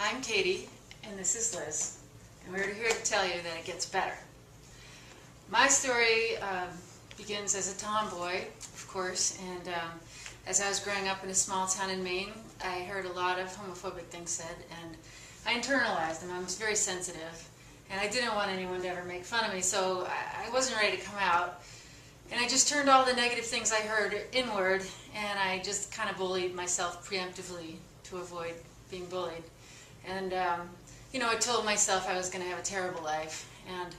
I'm Katie, and this is Liz, and we're here to tell you that it gets better. My story begins as a tomboy, of course, and as I was growing up in a small town in Maine, I heard a lot of homophobic things said, and I internalized them. I was very sensitive, and I didn't want anyone to ever make fun of me, so I wasn't ready to come out. And I just turned all the negative things I heard inward, and I just kind of bullied myself preemptively to avoid being bullied. And, you know, I told myself I was going to have a terrible life, and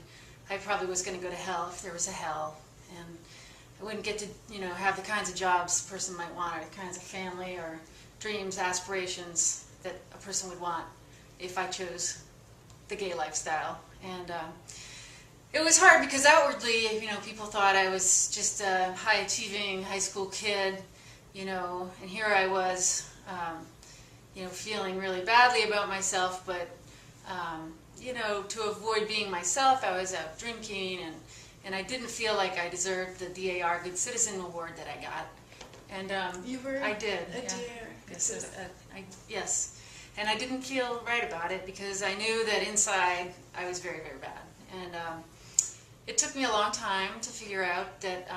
I probably was going to go to hell if there was a hell, and I wouldn't get to, you know, have the kinds of jobs a person might want, or the kinds of family or dreams, aspirations that a person would want if I chose the gay lifestyle. And it was hard because outwardly, you know, people thought I was just a high-achieving high school kid, you know, and here I was, you know, feeling really badly about myself, but, you know, to avoid being myself, I was out drinking, and I didn't feel like I deserved the DAR Good Citizen Award that I got. And you were I did. a yeah. dear Good Citizen. Yes. And I didn't feel right about it because I knew that inside I was very, very bad. And it took me a long time to figure out that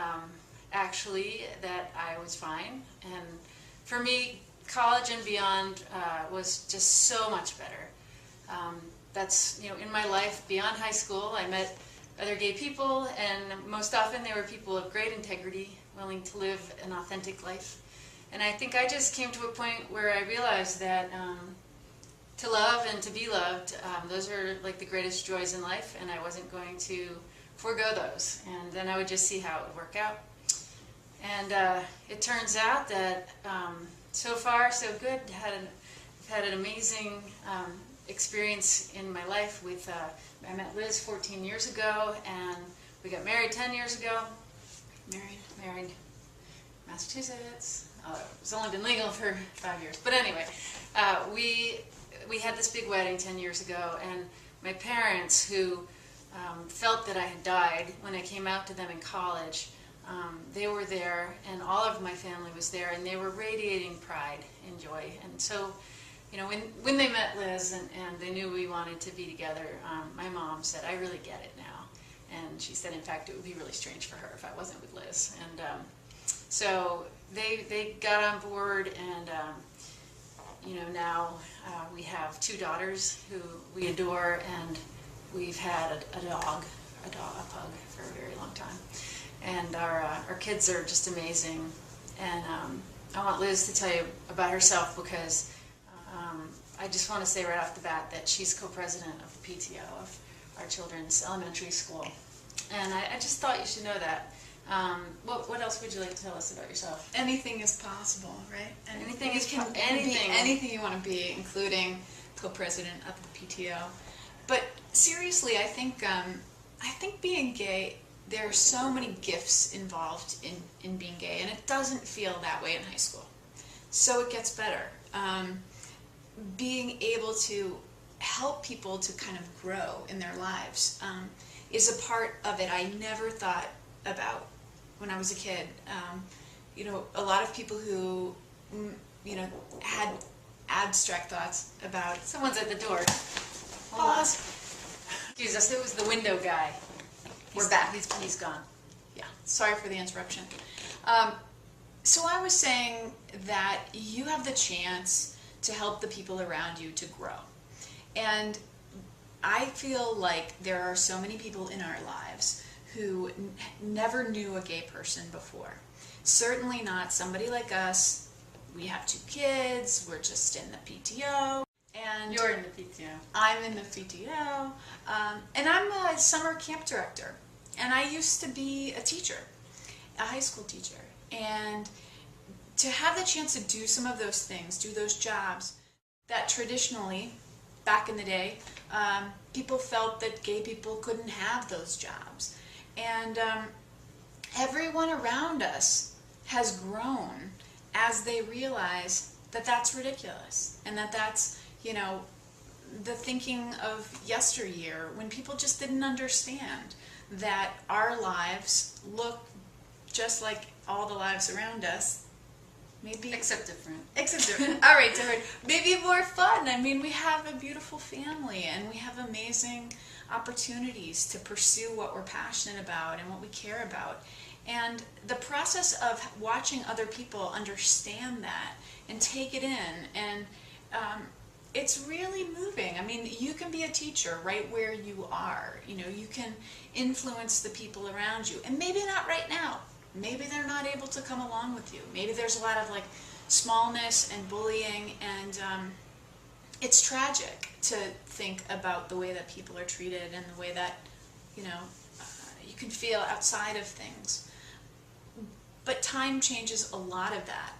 actually that I was fine. And for me, college and beyond was just so much better. That's, you know, in my life beyond high school, I met other gay people, and most often they were people of great integrity, willing to live an authentic life. And I think I just came to a point where I realized that to love and to be loved, those are like the greatest joys in life, and I wasn't going to forego those. And then I would just see how it would work out. And it turns out that so far so good. I've had an amazing experience in my life with, I met Liz 14 years ago, and we got married 10 years ago. Married, Massachusetts. Oh, it's only been legal for 5 years. But anyway, we had this big wedding 10 years ago, and my parents, who felt that I had died when I came out to them in college, they were there, and all of my family was there, and they were radiating pride and joy. And so, you know, when they met Liz and they knew we wanted to be together, my mom said, "I really get it now." And she said, in fact, it would be really strange for her if I wasn't with Liz. And so they got on board, and you know, now we have 2 daughters who we adore, and we've had a pug for a very long time. And our kids are just amazing. And I want Liz to tell you about herself, because I just want to say right off the bat that she's co-president of the PTO of our children's elementary school. And I just thought you should know that. What else would you like to tell us about yourself? Anything is possible, right? Anything is can anything. be anything you want to be, including co-president of the PTO. But seriously, I think being gay, there are so many gifts involved in being gay, and it doesn't feel that way in high school. So it gets better. Being able to help people to kind of grow in their lives is a part of it I never thought about when I was a kid. You know, a lot of people who, you know, had abstract thoughts about... Someone's at the door. Pause. Excuse us, it was the window guy. We're back. He's gone. Yeah, sorry for the interruption. So I was saying that you have the chance to help the people around you to grow. And I feel like there are so many people in our lives who never knew a gay person before. Certainly not somebody like us. We have 2 kids, we're just in the PTO. And you're in the PTO. I'm in the PTO. And I'm a summer camp director. And I used to be a teacher, a high school teacher. And to have the chance to do some of those things, do those jobs that traditionally, back in the day, people felt that gay people couldn't have those jobs. And everyone around us has grown as they realize that that's ridiculous, and that that's, you know, the thinking of yesteryear, when people just didn't understand that our lives look just like all the lives around us, Maybe Except different. Except different. All right, different. Maybe more fun. I mean, we have a beautiful family and we have amazing opportunities to pursue what we're passionate about and what we care about. And the process of watching other people understand that and take it in, and it's really moving. I mean, you can be a teacher right where you are. You know, you can influence the people around you, and maybe not right now. Maybe they're not able to come along with you. Maybe there's a lot of like smallness and bullying, and it's tragic to think about the way that people are treated and the way that, you know, you can feel outside of things. But time changes a lot of that.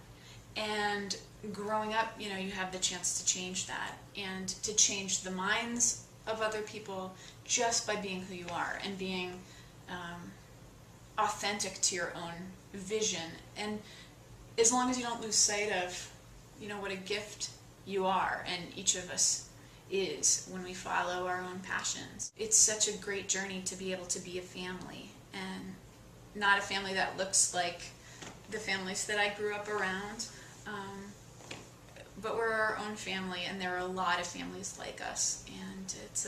And growing up, you know, you have the chance to change that and to change the minds of other people just by being who you are and being authentic to your own vision. And as long as you don't lose sight of, you know, what a gift you are and each of us is when we follow our own passions. It's such a great journey to be able to be a family, and not a family that looks like the families that I grew up around, but we're our own family, and there are a lot of families like us, and it's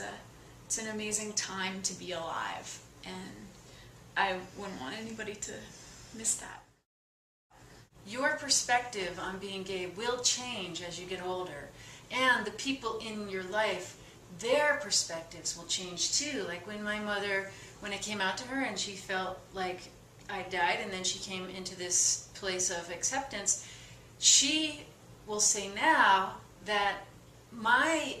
an amazing time to be alive, and I wouldn't want anybody to miss that. Your perspective on being gay will change as you get older, and the people in your life, their perspectives will change too. Like when my mother, when I came out to her and she felt like I died, and then she came into this place of acceptance, she will say now that my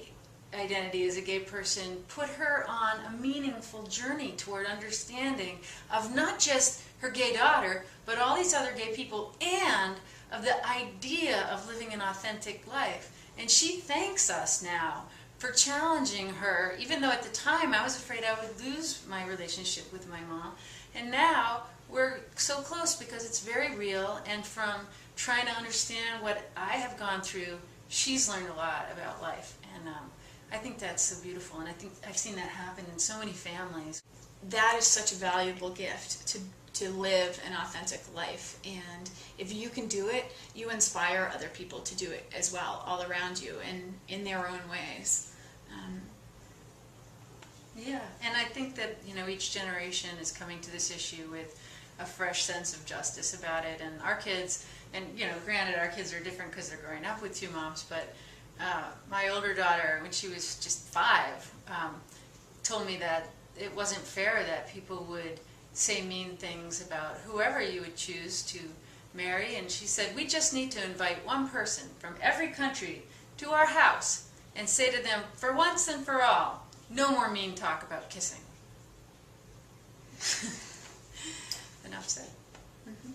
identity as a gay person put her on a meaningful journey toward understanding of not just her gay daughter, but all these other gay people, and of the idea of living an authentic life. And she thanks us now for challenging her, even though at the time I was afraid I would lose my relationship with my mom. And now we're so close because it's very real, and from trying to understand what I have gone through, she's learned a lot about life. And I think that's so beautiful, and I think I've seen that happen in so many families. That is such a valuable gift, to live an authentic life, and if you can do it, you inspire other people to do it as well, all around you and in their own ways. Yeah, and I think that, you know, each generation is coming to this issue with a fresh sense of justice about it, and our kids, and you know, granted our kids are different because they're growing up with two moms, but my older daughter, when she was just 5, told me that it wasn't fair that people would say mean things about whoever you would choose to marry, and she said, we just need to invite one person from every country to our house and say to them, for once and for all, no more mean talk about kissing. Enough said. Mm-hmm.